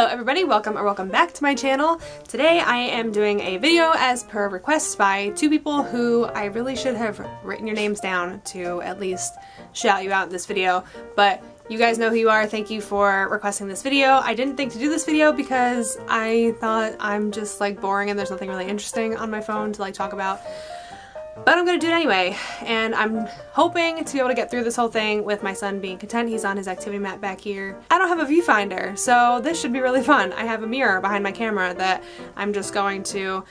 Hello everybody, welcome or welcome back to my channel. Today I am doing a video as per request by two people who I really should have written your names down to at least shout you out in this video, but you guys know who you are. Thank you for requesting this video. I didn't think to do this video because I thought I'm just like boring and there's nothing really interesting on my phone to like talk about. But I'm gonna do it anyway, and I'm hoping to be able to get through this whole thing with my son being content. He's on his activity mat back here. I don't have a viewfinder, so this should be really fun. I have a mirror behind my camera that I'm just going to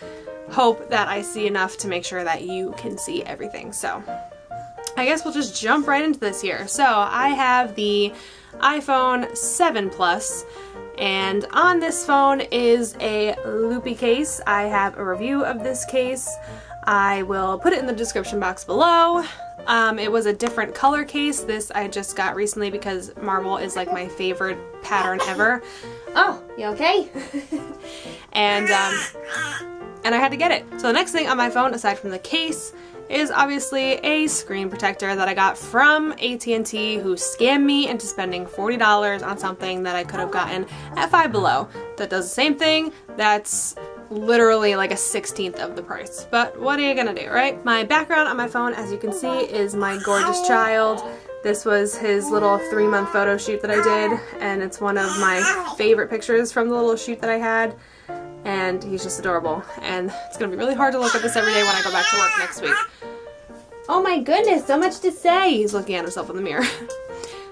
hope that I see enough to make sure that you can see everything. So I guess we'll just jump right into this here. So I have the iPhone 7 Plus, and on this phone is a loopy case. I have a review of this case. I will put it in the description box below. It was a different color case. This I just got recently because marble is like my favorite pattern ever. Oh, you okay? and I had to get it. So the next thing on my phone, aside from the case, is obviously a screen protector that I got from AT&T, who scammed me into spending $40 on something that I could have gotten at Five Below. That does the same thing. That's literally like a 16th of the price. But what are you gonna do, right? My background on my phone, as you can see, is my gorgeous child. This was his little 3-month photo shoot that I did, and it's one of my favorite pictures from the little shoot that I had. And he's just adorable. And it's gonna be really hard to look at this every day when I go back to work next week. Oh my goodness, so much to say! He's looking at himself in the mirror.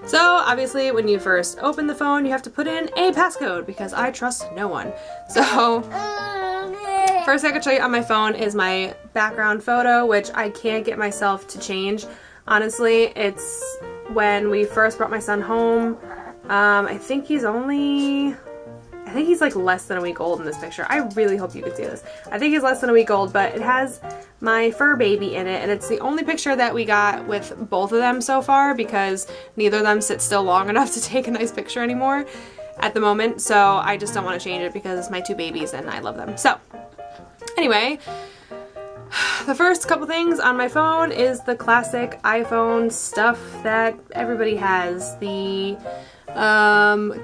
So obviously when you first open the phone, you have to put in a passcode because I trust no one. So first I could show you on my phone is my background photo, which I can't get myself to change. Honestly, it's when we first brought my son home. I think he's like less than a week old in this picture. I really hope you can see this. I think he's less than a week old, but it has my fur baby in it, and it's the only picture that we got with both of them so far because neither of them sit still long enough to take a nice picture anymore at the moment, so I just don't want to change it because it's my two babies and I love them. So anyway, the first couple things on my phone is the classic iPhone stuff that everybody has. The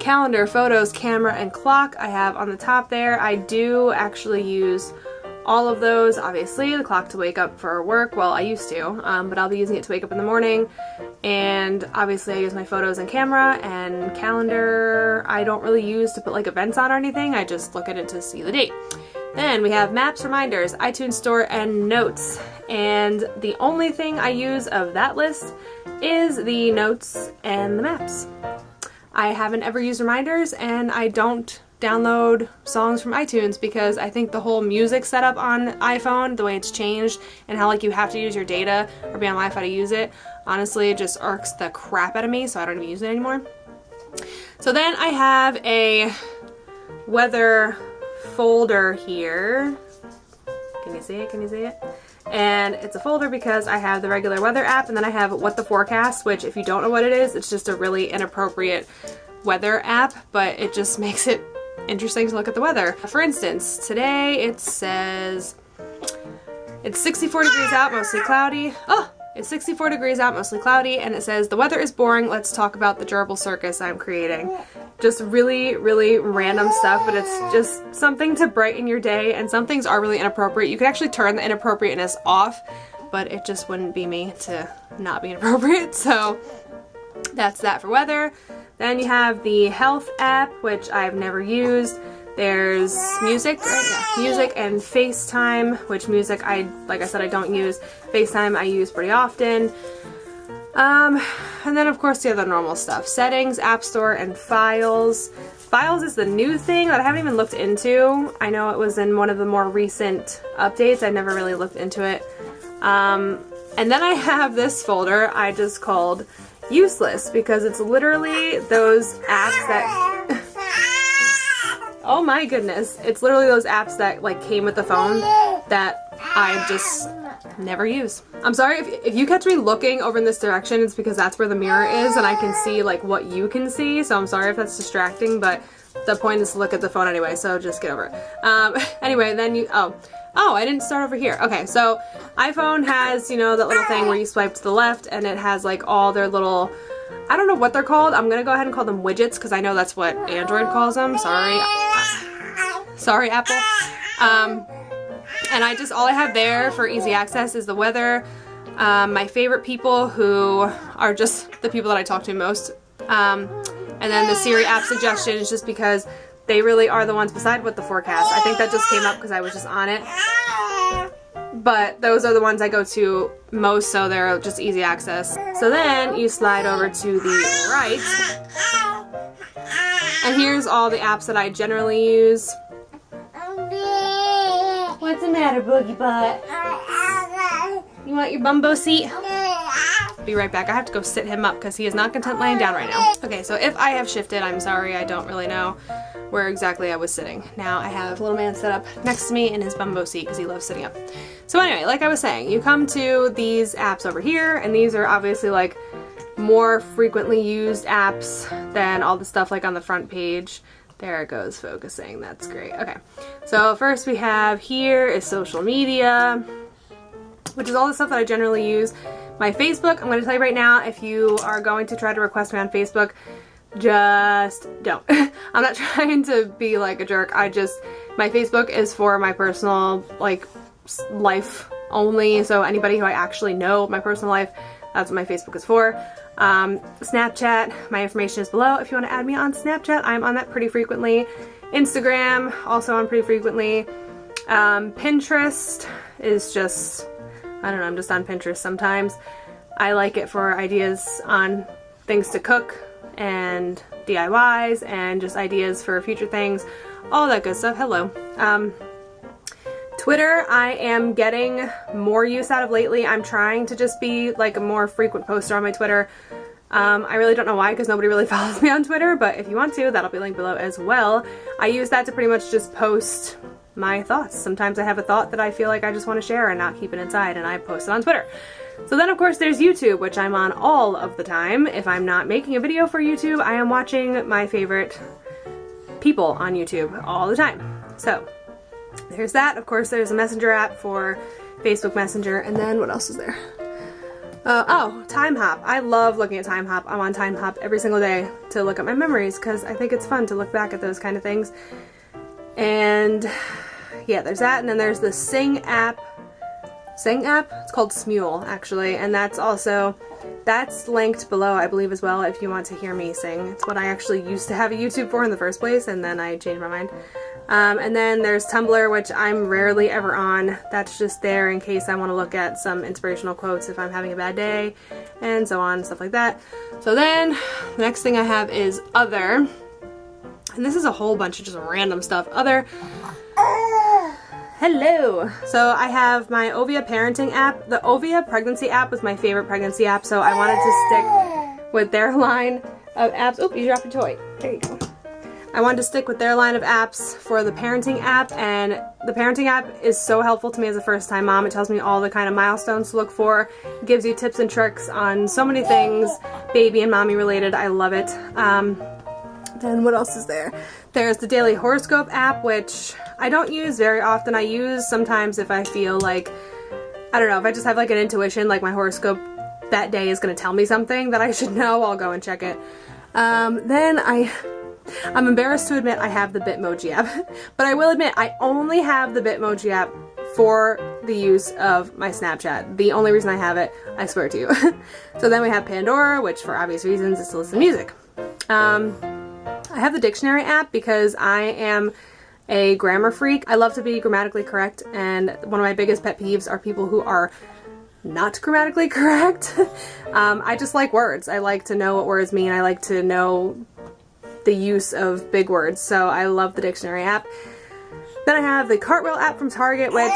calendar, photos, camera, and clock I have on the top there. I do actually use all of those. Obviously, the clock to wake up for work, well, I used to, but I'll be using it to wake up in the morning. And obviously I use my photos and camera, and calendar I don't really use to put like events on or anything. I just look at it to see the date. Then we have maps, reminders, iTunes Store, and notes. And the only thing I use of that list is the notes and the maps. I haven't ever used reminders, and I don't download songs from iTunes because I think the whole music setup on iPhone, the way it's changed, and how like you have to use your data or be on Wi-Fi to use it, honestly it just irks the crap out of me, so I don't even use it anymore. So then I have a weather folder here. Can you see it? Can you see it? And it's a folder because I have the regular weather app, and then I have What the Forecast, which if you don't know what it is, it's just a really inappropriate weather app, but it just makes it interesting to look at the weather. For instance, today it says it's 64 degrees out, mostly cloudy. Oh, it's 64 degrees out, mostly cloudy, and it says the weather is boring, let's talk about the gerbil circus I'm creating. Just really, really random stuff, but it's just something to brighten your day, and some things are really inappropriate. You can actually turn the inappropriateness off, but it just wouldn't be me to not be inappropriate, so that's that for weather. Then you have the health app, which I've never used. There's music, music and FaceTime, which music like I said, I don't use. FaceTime I use pretty often. And then of course the other normal stuff. Settings, App Store, and Files. Files is the new thing that I haven't even looked into. I know it was in one of the more recent updates. I never really looked into it. And then I have this folder I just called Useless because it's literally those apps that oh my goodness, it's literally those apps that like came with the phone that I just never use. I'm sorry if you catch me looking over in this direction, it's because that's where the mirror is and I can see like what you can see, so I'm sorry if that's distracting, but the point is to look at the phone anyway, so just get over it. Anyway, then you, oh, I didn't start over here. Okay, so iPhone has, you know, that little thing where you swipe to the left and it has like all their little I don't know what they're called. I'm gonna go ahead and call them widgets because I know that's what Android calls them. Sorry. Sorry, Apple. And all I have there for easy access is the weather, my favorite people who are just the people that I talk to most, and then the Siri app suggestions just because they really are the ones beside with the forecast. I think that just came up because I was just on it. But those are the ones I go to most, so they're just easy access. So then you slide over to the right, and here's all the apps that I generally use. What's the matter, Boogie Butt? You want your bumbo seat? Be right back. I have to go sit him up because he is not content laying down right now. Okay, so if I have shifted, I'm sorry. I don't really know where exactly I was sitting. Now I have little man set up next to me in his bumbo seat because he loves sitting up. So anyway, like I was saying, you come to these apps over here, and these are obviously like more frequently used apps than all the stuff like on the front page. There it goes, focusing. That's great. Okay, so first we have here is social media, which is all the stuff that I generally use. My Facebook, I'm going to tell you right now, if you are going to try to request me on Facebook, just don't. I'm not trying to be like a jerk. My Facebook is for my personal like life only, so anybody who I actually know, my personal life, that's what my Facebook is for. Snapchat, my information is below. If you want to add me on Snapchat, I'm on that pretty frequently. Instagram, also on pretty frequently. Pinterest is just, I don't know, I'm just on Pinterest sometimes. I like it for ideas on things to cook and DIYs and just ideas for future things, all that good stuff. Hello. Twitter, I am getting more use out of lately. I'm trying to just be like a more frequent poster on my Twitter. I really don't know why, because nobody really follows me on Twitter, but if you want to, that'll be linked below as well. I use that to pretty much just post my thoughts. Sometimes I have a thought that I feel like I just want to share and not keep it inside, and I post it on Twitter. So then of course there's YouTube, which I'm on all of the time. If I'm not making a video for YouTube, I am watching my favorite people on YouTube all the time. So there's that. Of course there's a messenger app for Facebook Messenger, and then what else is there? Oh, Time Hop. I love looking at Time Hop. I'm on Time Hop every single day to look at my memories because I think it's fun to look back at those kind of things. And yeah, there's that, and then there's the Sing app. Sing app? It's called Smule, actually, and that's linked below, I believe, as well, if you want to hear me sing. It's what I actually used to have a YouTube for in the first place, and then I changed my mind. And then there's Tumblr, which I'm rarely ever on. That's just there in case I want to look at some inspirational quotes if I'm having a bad day, and so on, stuff like that. So then, the next thing I have is Other. And this is a whole bunch of just random stuff. Other. Hello! So I have my Ovia parenting app. The Ovia pregnancy app was my favorite pregnancy app, so I wanted to stick with their line of apps. Oh, you dropped your toy. There you go. I wanted to stick with their line of apps for the parenting app, and the parenting app is so helpful to me as a first-time mom. It tells me all the kind of milestones to look for. It gives you tips and tricks on so many things, baby and mommy related. I love it. Then what else is there? There's the daily horoscope app, which I don't use very often. I use sometimes if I feel like, I don't know, if I just have like an intuition, like my horoscope that day is going to tell me something that I should know, I'll go and check it. Then I'm embarrassed to admit I have the Bitmoji app, but I will admit I only have the Bitmoji app for the use of my Snapchat. The only reason I have it, I swear to you. So then we have Pandora, which for obvious reasons is to listen to music. I have the dictionary app because I am a grammar freak. I love to be grammatically correct, and one of my biggest pet peeves are people who are not grammatically correct. I just like words. I like to know what words mean. I like to know the use of big words, so I love the dictionary app. Then I have the Cartwheel app from Target, which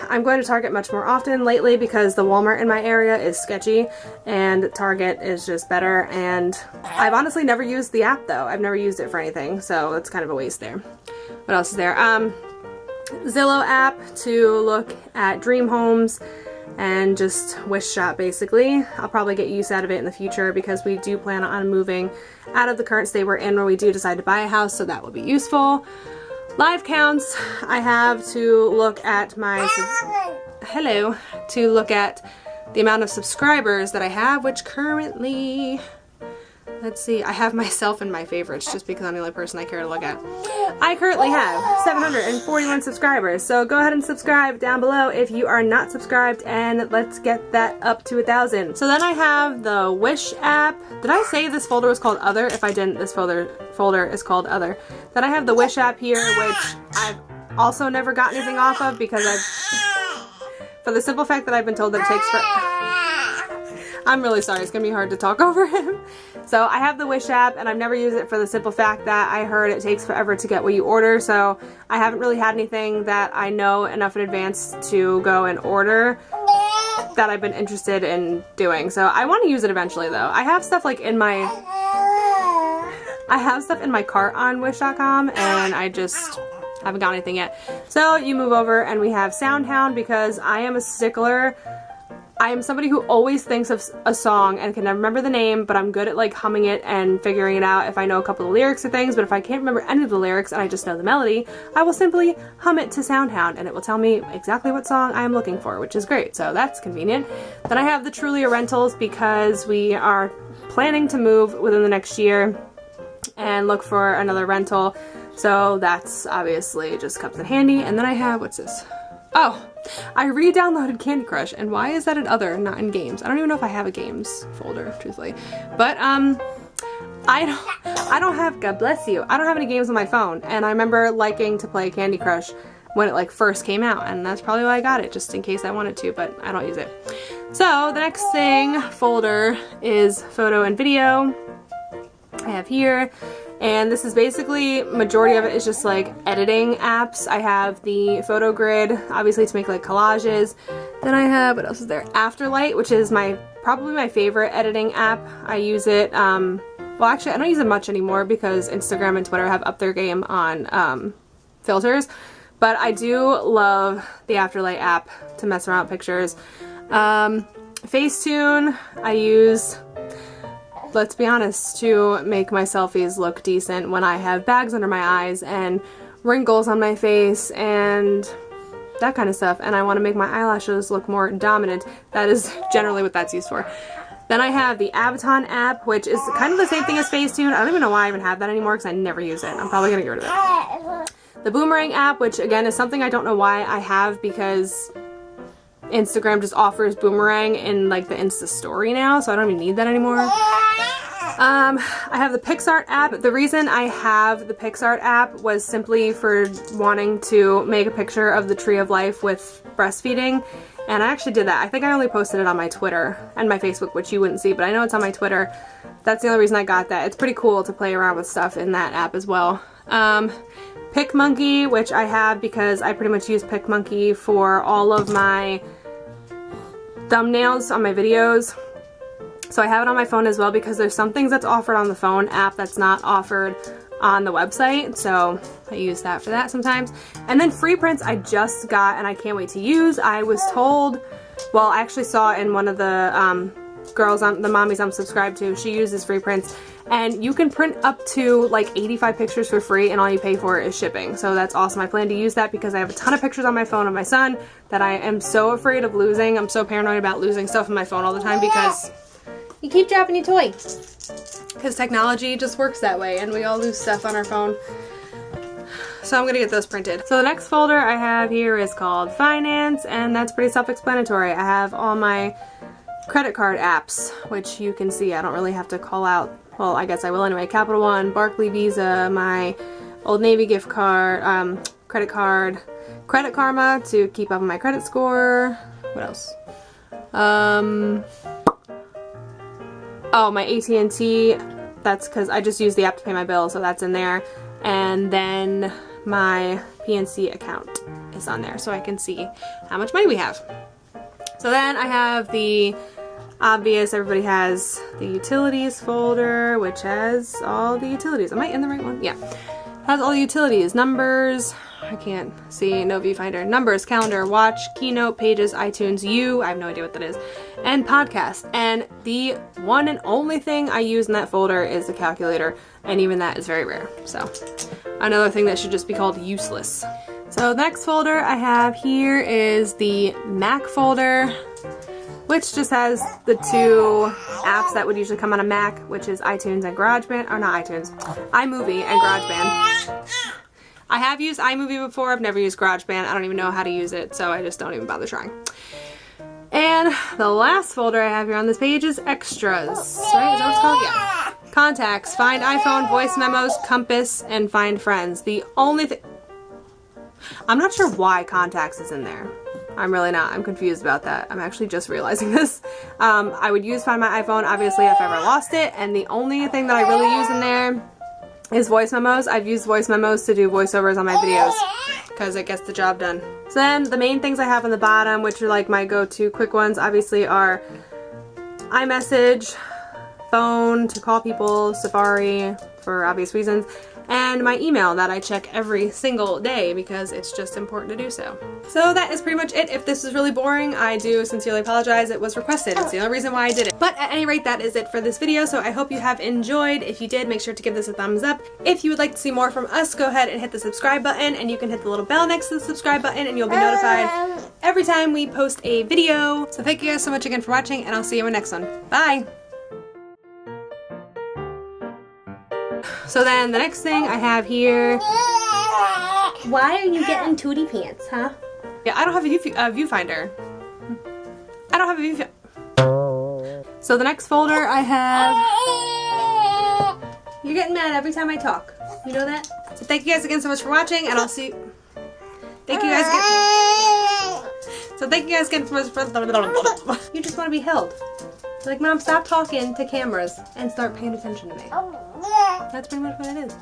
I'm going to Target much more often lately because the Walmart in my area is sketchy and Target is just better, and I've honestly never used the app though. I've never used it for anything, so it's kind of a waste there. What else is there? Zillow app to look at dream homes and just wish shop basically. I'll probably get use out of it in the future because we do plan on moving out of the current state we're in where we do decide to buy a house, so that will be useful. Live counts, I have to look at my, to look at the amount of subscribers that I have, which currently, let's see. I have myself in my favorites just because I'm the only person I care to look at. I currently have 741 subscribers, so go ahead and subscribe down below if you are not subscribed, and let's get that up to 1,000. So then I have the Wish app. Did I say this folder was called Other? If I didn't, this folder is called Other. Then I have the Wish app here, which I've also never got anything off of because for the simple fact that I've been told that it takes I'm really sorry, it's gonna be hard to talk over him. So I have the Wish app and I've never used it for the simple fact that I heard it takes forever to get what you order, so I haven't really had anything that I know enough in advance to go and order that I've been interested in doing. So I want to use it eventually though. I have stuff like in my cart on wish.com and I just haven't got anything yet. So you move over and we have SoundHound because I am a stickler. I am somebody who always thinks of a song and can never remember the name, but I'm good at like humming it and figuring it out if I know a couple of lyrics or things. But if I can't remember any of the lyrics and I just know the melody, I will simply hum it to SoundHound and it will tell me exactly what song I am looking for, which is great. So that's convenient. Then I have the Trulia rentals because we are planning to move within the next year and look for another rental. So that's obviously just comes in handy. And then I have, what's this? Oh, I re-downloaded Candy Crush, and why is that in Other, not in Games? I don't even know if I have a Games folder, truthfully. But, I don't have, God bless you, I don't have any games on my phone, and I remember liking to play Candy Crush when it, like, first came out, and that's probably why I got it, just in case I wanted to, but I don't use it. So, the next folder is photo and video. I have here. And this is basically, majority of it is just like editing apps. I have the photo grid, obviously to make like collages. Then I have, what else is there? Afterlight, which is probably my favorite editing app. I use it, well actually I don't use it much anymore because Instagram and Twitter have upped their game on filters. But I do love the Afterlight app to mess around with pictures. Facetune, I use, let's be honest, to make my selfies look decent when I have bags under my eyes and wrinkles on my face and that kind of stuff, and I want to make my eyelashes look more dominant. That is generally what that's used for. Then I have the Abaton app, which is kind of the same thing as Facetune. I don't even know why I even have that anymore because I never use it. I'm probably going to get rid of it. The Boomerang app, which again is something I don't know why I have because Instagram just offers Boomerang in like the Insta story now, so I don't even need that anymore. I have the PixArt app. The reason I have the PixArt app was simply for wanting to make a picture of the tree of life with breastfeeding, and I actually did that. I think I only posted it on my Twitter and my Facebook, which you wouldn't see, but I know it's on my Twitter. That's the only reason I got that. It's pretty cool to play around with stuff in that app as well. PicMonkey, which I have because I pretty much use PicMonkey for all of my thumbnails on my videos. So I have it on my phone as well because there's some things that's offered on the phone app that's not offered on the website, so I use that for that sometimes. And then free prints I just got and I can't wait to use. I was told, well I actually saw in one of the girls, the mommies I'm subscribed to, she uses free prints, and you can print up to like 85 pictures for free and all you pay for is shipping. So that's awesome. I plan to use that because I have a ton of pictures on my phone of my son that I am so afraid of losing. I'm so paranoid about losing stuff on my phone all the time because you keep dropping your toy. Because technology just works that way and we all lose stuff on our phone. So I'm gonna get those printed. So the next folder I have here is called Finance, and that's pretty self-explanatory. I have all my credit card apps, which you can see I don't really have to call out. Well, I guess I will anyway. Capital One, Barclay Visa, my Old Navy gift card, credit card, Credit Karma to keep up on my credit score. What else? Oh, my AT&T, that's because I just use the app to pay my bill, so that's in there. And then my PNC account is on there, so I can see how much money we have. So then I have the obvious, everybody has the utilities folder, which has all the utilities. Am I in the right one? Yeah. Has all the utilities, numbers, I can't see, no viewfinder, numbers, calendar, watch, keynote, pages, iTunes, I have no idea what that is, and podcast. And the one and only thing I use in that folder is the calculator, and even that is very rare. So another thing that should just be called useless. So the next folder I have here is the Mac folder, which just has the two apps that would usually come on a Mac, which is iTunes and GarageBand, or not iTunes, iMovie and GarageBand. I have used iMovie before, I've never used GarageBand, I don't even know how to use it, so I just don't even bother trying. And the last folder I have here on this page is extras, right? Is that what it's called? Yeah. Contacts, find iPhone, voice memos, compass, and find friends. The only thing, I'm not sure why contacts is in there. I'm really not. I'm confused about that. I'm actually just realizing this. I would use Find My iPhone, obviously, if I ever lost it, and the only thing that I really use in there is voice memos. I've used voice memos to do voiceovers on my videos because it gets the job done. So then the main things I have on the bottom, which are like my go-to quick ones, obviously are iMessage, phone to call people, Safari for obvious reasons, and my email that I check every single day because it's just important to do so. So that is pretty much it. If this is really boring, I do sincerely apologize. It was requested. It's the only reason why I did it. But at any rate, that is it for this video, so I hope you have enjoyed. If you did, make sure to give this a thumbs up. If you would like to see more from us, go ahead and hit the subscribe button, and you can hit the little bell next to the subscribe button, and you'll be notified every time we post a video. So thank you guys so much again for watching, and I'll see you in the next one. Bye! So then the next thing I have here, why are you getting tootie pants, huh? Yeah, I don't have a viewfinder. I don't have a viewfinder. So the next folder I have, you're getting mad every time I talk. You know that? So thank you guys again so much for watching, and I'll see you. Thank you guys again. So thank you guys again so much for. You just want to be held. Like, Mom, stop talking to cameras and start paying attention to me. That's pretty much what it is.